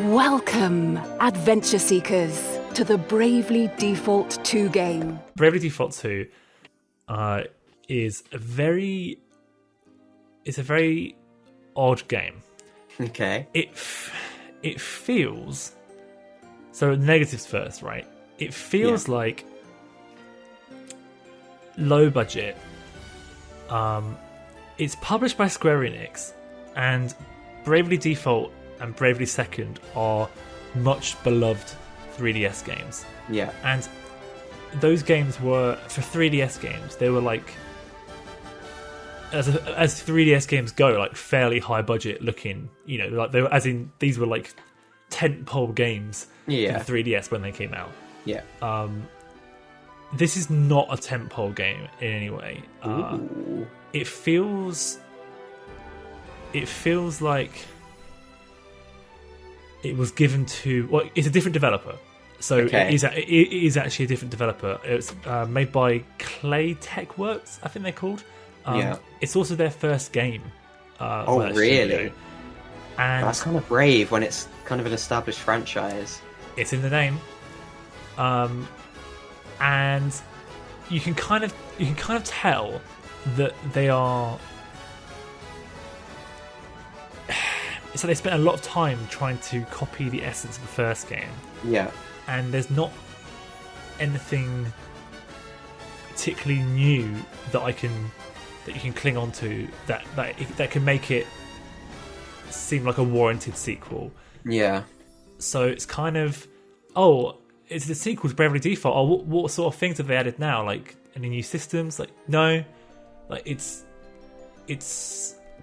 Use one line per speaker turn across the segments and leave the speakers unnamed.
Welcome, adventure seekers, to the Bravely Default 2 game.
Bravely Default 2 is a very odd game.
Okay.
It feels, so negatives first, right? It feels like low budget. It's published by Square Enix, and Bravely Default and Bravely Second are much beloved 3DS games.
Yeah.
And those games were, for 3DS games, they were like, as 3DS games go, like fairly high budget looking, you know, like they were, as in these were like tentpole games for the 3DS when they came out.
Yeah.
This is not a tentpole game in any way. It feels like it was given to, well, it's a different developer. So it is actually a different developer. It's made by Clay Tech Works, I think they're called. It's also their first game.
Oh, really?
And
that's kind of brave when it's kind of an established franchise.
It's in the name. And you can kind of tell that they are. So they spent a lot of time trying to copy the essence of the first game.
Yeah.
And there's not anything particularly new that you can cling on to that can make it seem like a warranted sequel.
Yeah. So
it's kind of, it's the sequel to Bravely Default. What sort of things have they added now? Like any new systems? Like no, like it's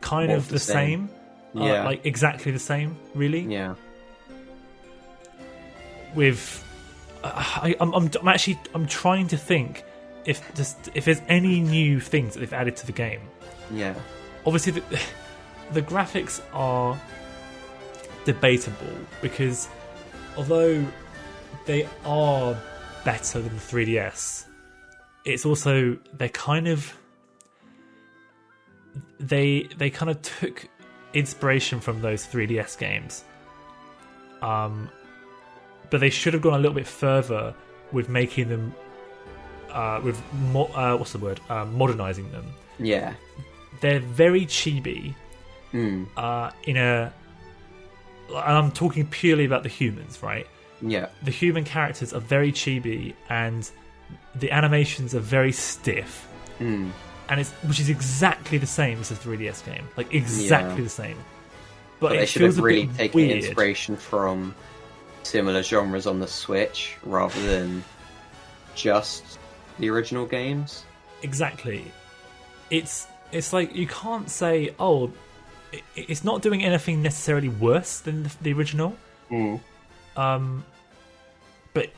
kind of the same. Like exactly the same, really.
Yeah.
With, I'm trying to think if there's any new things that they've added to the game.
Yeah.
Obviously, the graphics are debatable because although they are better than the 3DS, it's also they kind of took inspiration from those 3DS games, but they should have gone a little bit further with making them modernizing them.
Yeah,
they're very chibi. And I'm talking purely about the humans, right?
Yeah, the
human characters are very chibi and the animations are very stiff. And which is exactly the same as the 3DS game, like exactly the same. But
they
it
should have
feels
really
a bit
taken
weird.
inspiration from similar genres on the Switch rather than just the original games.
Exactly. It's like you can't say, it's not doing anything necessarily worse than the original. But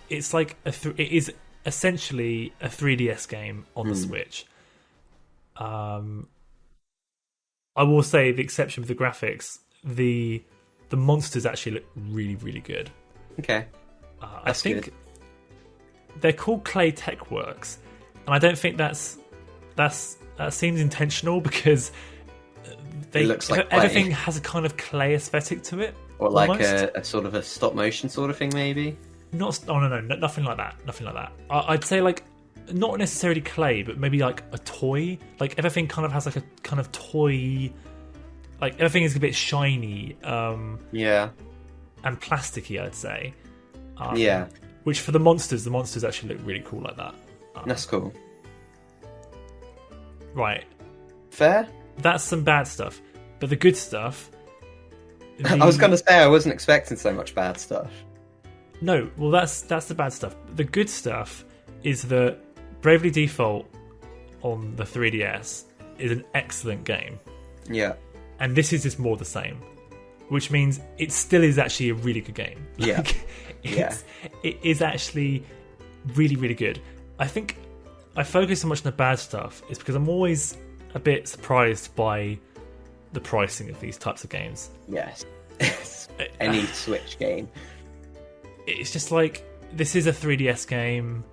it's like it is essentially a 3DS game on the Switch. I will say, the exception with the graphics, the monsters actually look really, really good.
Okay,
I think they're called Clay Tech Works, and I don't think that seems intentional because
it looks like
everything
clay.
has a kind of clay aesthetic to it,
or like a sort of a stop motion sort of thing, maybe.
No, nothing like that. I'd say like not necessarily clay, but maybe like a toy. Like everything kind of has like a kind of toy. Like everything is a bit shiny. And plasticky, I'd say. Which for the monsters actually look really cool like that.
That's cool.
Right.
Fair.
That's some bad stuff, but the good stuff.
I was going to say I wasn't expecting so much bad stuff.
No, well that's the bad stuff. The good stuff is that Bravely Default on the 3DS is an excellent game.
Yeah.
And this is just more the same, which means it still is actually a really good game.
Yeah.
It is actually really, really good. I think I focus so much on the bad stuff is because I'm always a bit surprised by the pricing of these types of games.
Yes. Any Switch game.
It's just like, this is a 3DS game,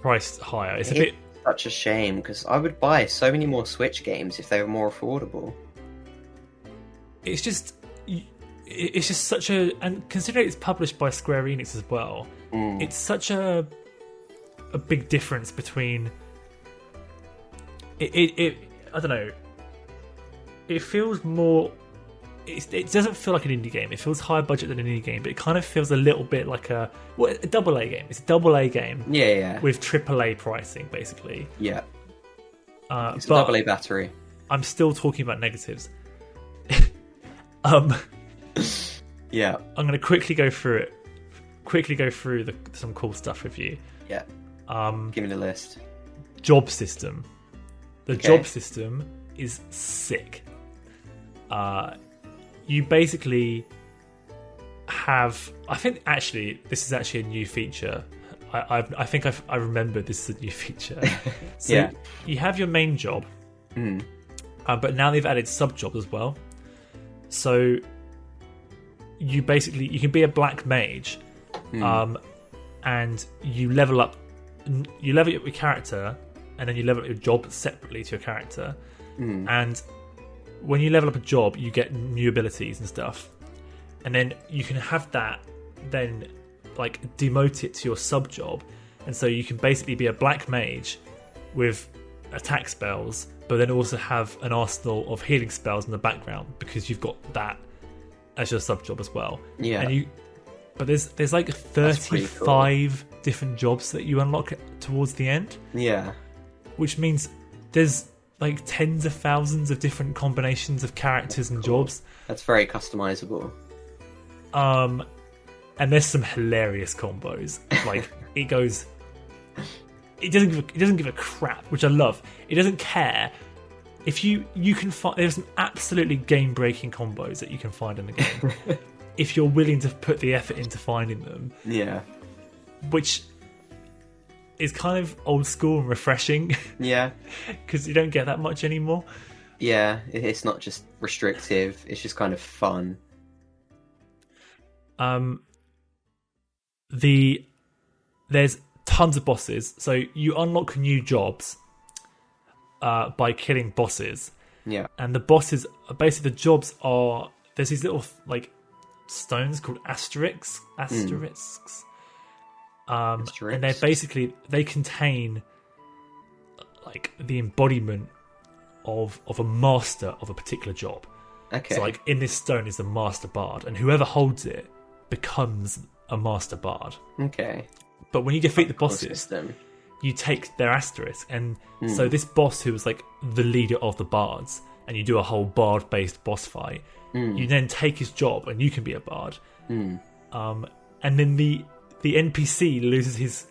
priced higher. It's a bit
such a shame because I would buy so many more Switch games if they were more affordable.
It's just it's just such a, and considering it's published by Square Enix as well, it's such a big difference between it. I don't know. It feels more. It doesn't feel like an indie game. It feels higher budget than an indie game, but it kind of feels a little bit like a double A game. It's a double A game.
Yeah.
With triple A pricing, basically.
Yeah. It's a
but
double A battery.
I'm still talking about negatives.
Yeah.
I'm going to quickly go through it. Quickly go through some cool stuff with you.
Yeah. Give me the list.
Job system. The job system is sick. You basically have. I think actually this is actually a new feature. I think I remember this is a new feature. So you have your main job, but now they've added sub jobs as well. So you can be a black mage, and you level up your character, and then you level up your job separately to your character, and when you level up a job, you get new abilities and stuff, and then you can have that then like demote it to your sub job, and so you can basically be a black mage with attack spells, but then also have an arsenal of healing spells in the background because you've got that as your sub job as well.
Yeah.
But there's like 35 different jobs that you unlock towards the end.
Yeah.
Which means there's like tens of thousands of different combinations of characters and jobs.
That's very customizable.
And there's some hilarious combos. Like it doesn't give a crap, which I love. It doesn't care if you can find. There's some absolutely game breaking combos that you can find in the game if you're willing to put the effort into finding them.
Yeah.
Which is kind of old school and refreshing.
Yeah.
Because you don't get that much anymore.
Yeah, it's not just restrictive, it's just kind of fun.
There's tons of bosses, so you unlock new jobs by killing bosses.
Yeah.
And the bosses, basically the jobs are, there's these little like stones called asterisks. And they're basically, they contain like the embodiment of a master of a particular job.
Okay.
So like in this stone is the master bard, and whoever holds it becomes a master bard.
Okay.
But when you defeat the bosses, you take their asterisk, and so this boss who was like the leader of the bards, and you do a whole bard based boss fight, you then take his job and you can be a bard. And then the NPC loses his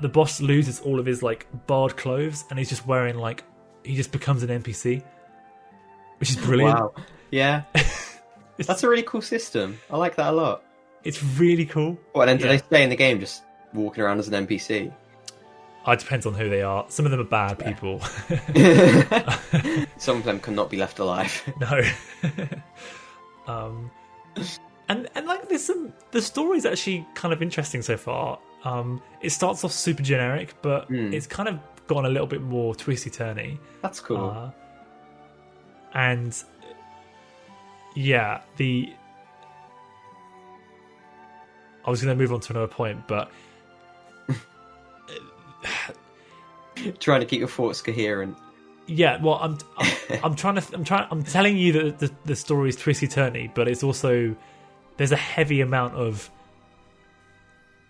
the boss loses all of his like bard clothes, and he's just wearing like, he just becomes an NPC, which is brilliant.
Wow. Yeah. That's a really cool system. I like that a lot.
It's really cool.
Well, and then do they stay in the game just walking around as an NPC?
It depends on who they are. Some of them are bad people.
Some of them cannot be left alive.
No. And like the story's actually kind of interesting so far. It starts off super generic, but it's kind of gone a little bit more twisty turny.
That's cool.
And yeah, I was going to move on to another point, but
trying to keep your thoughts coherent.
Yeah, well, I'm telling you that the story is twisty turny, but it's also, there's a heavy amount of,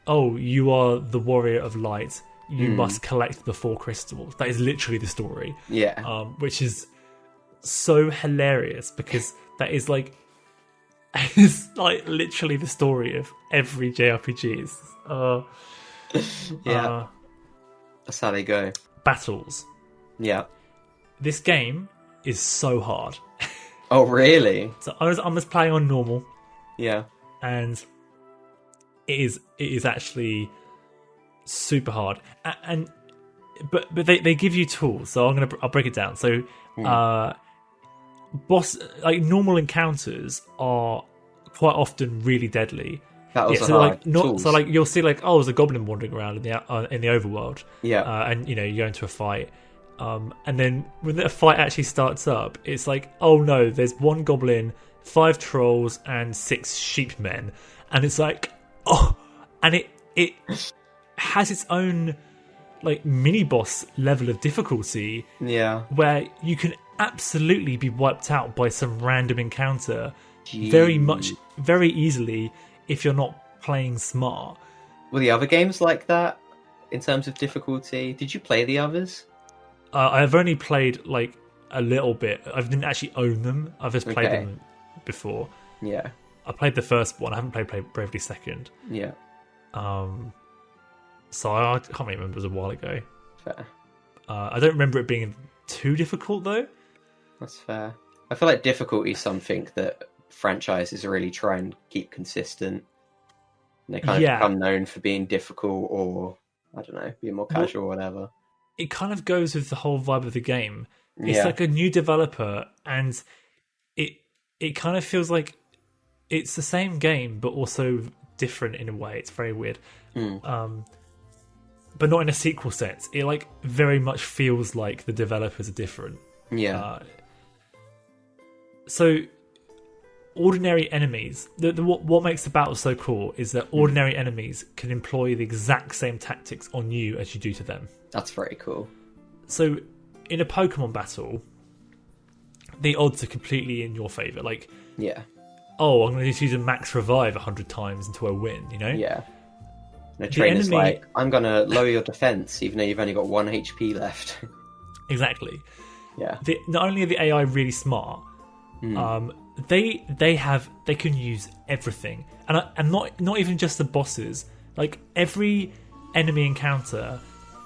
oh, you are the warrior of light, you must collect the 4 crystals. That is literally the story.
Yeah.
Which is so hilarious, because that is like, it's like literally the story of every JRPG.
Yeah. That's how they go.
Battles.
Yeah.
This game is so hard.
Oh, really?
So I was playing on normal.
Yeah.
And it is actually super hard. But they give you tools. So I'll break it down. So normal encounters are quite often really deadly.
That was
so like you'll see like, oh, there's a goblin wandering around in the overworld.
Yeah.
And you go into a fight. And then when the fight actually starts up, it's like, oh no, there's one goblin 5 trolls and 6 sheepmen, and it's like, oh, and it has its own like mini boss level of difficulty.
Yeah.
Where you can absolutely be wiped out by some random encounter
Gee.
very easily if you're not playing smart.
Were the other games like that in terms of difficulty? Did you play the others?
I've only played like a little bit. I didn't actually own them. I've just played them before.
Yeah.
I played the first one. I haven't played Bravely Second.
Yeah.
So I can't remember. It was a while ago.
Fair.
I don't remember it being too difficult though.
That's fair. I feel like difficulty is something that franchises really try and keep consistent. And they kind of become known for being difficult, or I don't know, being more casual or whatever.
It kind of goes with the whole vibe of the game. It's like a new developer, and it kind of feels like it's the same game but also different in a way. It's very weird. But not in a sequel sense. It like very much feels like the developers are different.
Yeah.
So ordinary enemies, what makes the battle so cool is that ordinary enemies can employ the exact same tactics on you as you do to them.
That's very cool.
So in a Pokemon battle, the odds are completely in your favour. Like, oh, I'm going to just use a max revive 100 times until I win, you know?
Yeah. And a trainer's like, I'm going to lower your defence even though you've only got 1 HP left.
Exactly.
Yeah.
Not only are the AI really smart, they can use everything, and not even just the bosses. Like every enemy encounter,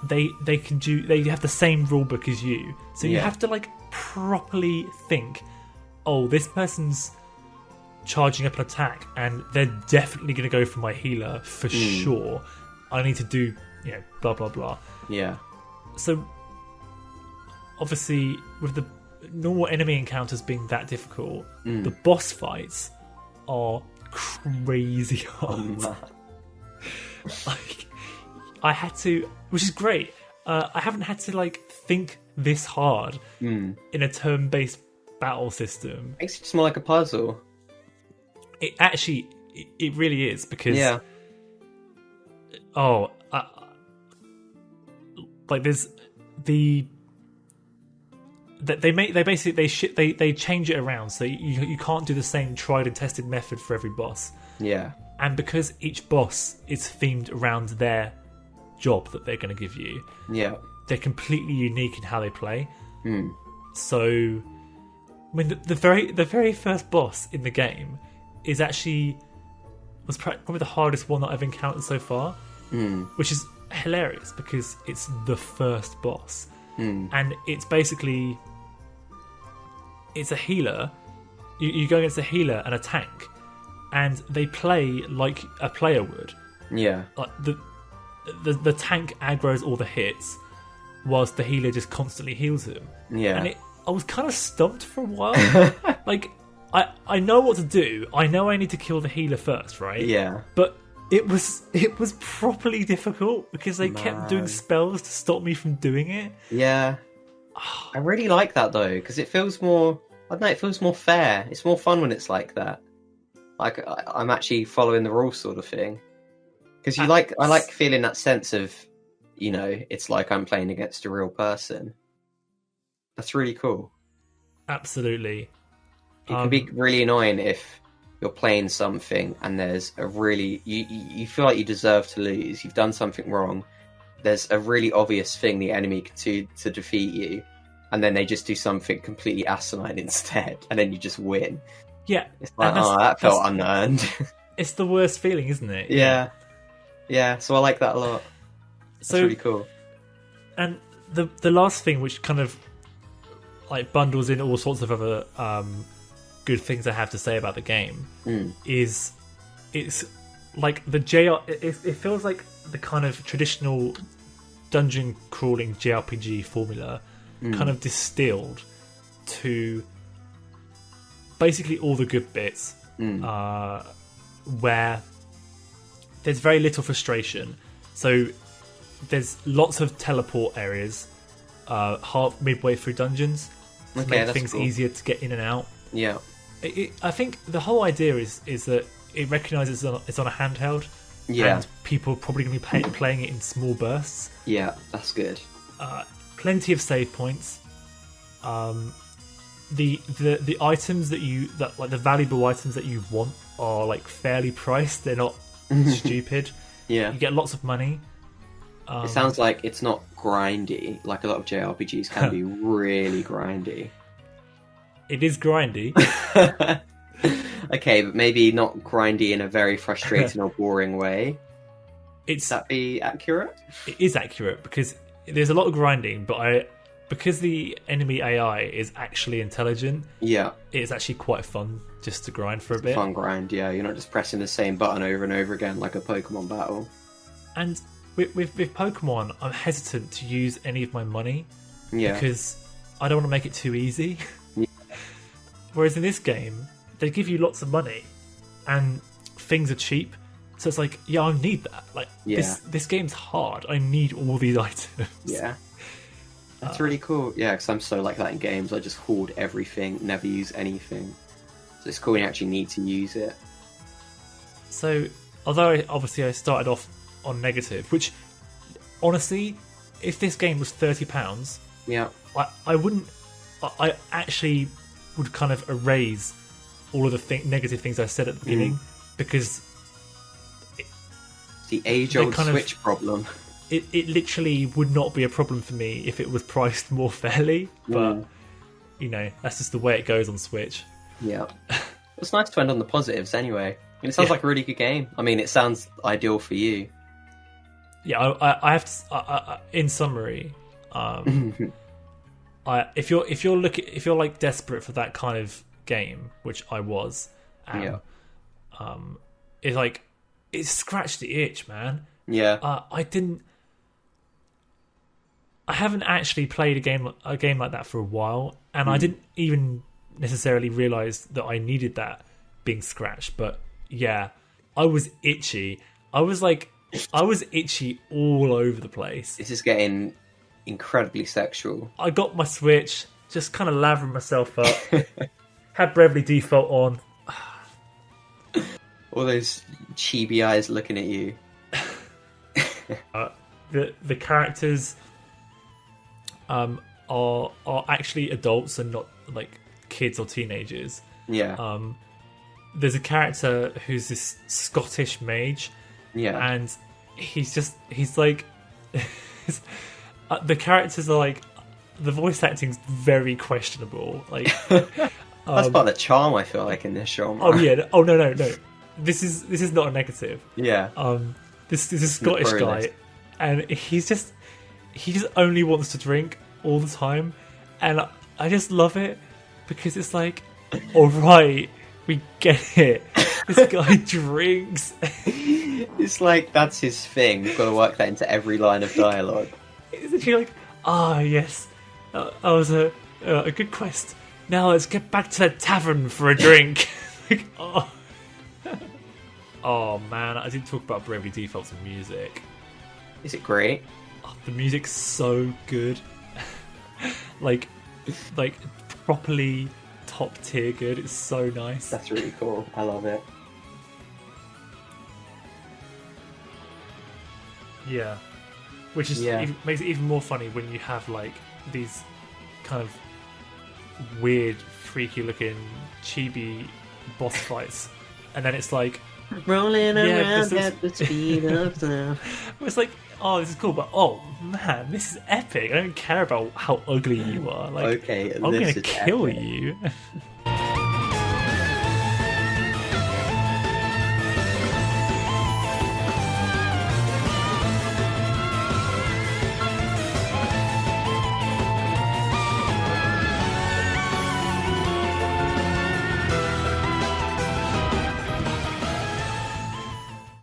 they can do. They have the same rulebook as you, so you have to like properly think. Oh, this person's charging up an attack, and they're definitely going to go for my healer for sure. I need to do blah blah blah.
Yeah.
So obviously, with the normal enemy encounters being that difficult, the boss fights are crazy hard. Like, I had to, which is great. I haven't had to like think this hard in a turn-based battle system.
Makes it just more like a puzzle.
It actually, it really is, because like there's they change it around, so you can't do the same tried and tested method for every boss.
Yeah. And
because each boss is themed around their job that they're going to give you, they're completely unique in how they play. So, I mean, the very first boss in the game was probably the hardest one that I've encountered so far, which is hilarious because it's the first boss, and it's basically it's a healer. You go against a healer and a tank, and they play like a player would. Yeah, like the tank aggroes all the hits, whilst the healer just constantly heals him. Yeah, and I was kind of stumped for a while. Like, I know what to do. I know I need to kill the healer first, right? Yeah. But it was properly difficult because they kept doing spells to stop me from doing it.
Yeah. I really like that though, because it feels more, I don't know, it feels more fair. It's more fun when it's like that. Like, I'm actually following the rules sort of thing. Because I like feeling that sense of, it's like I'm playing against a real person. That's really cool.
Absolutely.
It can be really annoying if you're playing something and there's a really... You feel like you deserve to lose. You've done something wrong. There's a really obvious thing the enemy can do to defeat you, and then they just do something completely asinine instead, and then you just win.
Yeah.
It's like, that felt unearned.
It's the worst feeling, isn't it?
Yeah. Yeah, so I like that a lot. That's really cool. And
the last thing, which kind of like bundles in all sorts of other good things I have to say about the game, is it's like the it feels like the kind of traditional dungeon crawling JRPG formula kind of distilled to basically all the good bits, where there's very little frustration. So there's lots of teleport areas midway through dungeons to make things easier to get in and out.
Yeah.
I think the whole idea is that it recognises it's on a handheld, and people are probably going to be playing it in small bursts.
Yeah, that's good.
Plenty of save points. The items that like the valuable items that you want are like fairly priced. They're not stupid.
Yeah,
you get lots of money.
It sounds like it's not grindy. Like a lot of JRPGs can be really grindy.
It is grindy.
Okay, but maybe not grindy in a very frustrating or boring way. Would that be accurate?
It is accurate because there's a lot of grinding, but because the enemy AI is actually intelligent, it's actually quite fun just to grind for a bit.
Fun grind, yeah. You're not just pressing the same button over and over again like a Pokemon battle.
And with Pokemon, I'm hesitant to use any of my money because I don't want to make it too easy. Yeah. Whereas in this game, they give you lots of money and things are cheap. So it's like, I need that. Like this game's hard. I need all these items.
Yeah. That's really cool. Yeah, because I'm so like that in games. I just hoard everything, never use anything. So it's cool when you actually need to use it.
So, although I started off on negative, which honestly, if this game was £30, I wouldn't. I actually would kind of erase all of the negative things I said at the beginning because
the age-old Switch problem.
It literally would not be a problem for me if it was priced more fairly, but that's just the way it goes on Switch. Yeah,
it's nice to end on the positives anyway. And it sounds like a really good game. I mean, it sounds ideal for you.
Yeah, I have to. In summary, if you're like desperate for that kind of game, which I was, it's like it scratched the itch, man.
Yeah,
I haven't actually played a game like that for a while, and I didn't even necessarily realise that I needed that being scratched. But yeah, I was itchy. I was itchy all over the place.
This is getting incredibly sexual.
I got my Switch, just kind of lathering myself up, had Bravely Default on.
All those chibi eyes looking at you.
The characters are actually adults and not like kids or teenagers.
Yeah.
There's a character who's this Scottish mage.
Yeah.
And he's like the characters are like the voice acting's very questionable. Like
that's part of the charm I feel like in this genre.
Oh yeah. Oh no. This is not a negative.
Yeah.
This is a Scottish guy, and he just only wants to drink all the time, and I just love it because it's like, all right, we get it. This guy drinks.
It's like that's his thing. We've got to work that into every line of dialogue.
It's actually like, yes, that was a good quest. Now let's get back to the tavern for a drink. Like, oh man, I didn't talk about Bravely Default's music.
Is it great?
Oh, the music's so good. like properly top tier good. It's so nice.
That's really cool. I love it.
Yeah, which is makes it even more funny when you have like these kind of weird, freaky looking chibi boss fights, and then it's like
rolling around at the speed of sound.
It's like, oh, this is cool, but oh man, this is epic. I don't care about how ugly you are. Like,
okay,
I'm gonna kill you.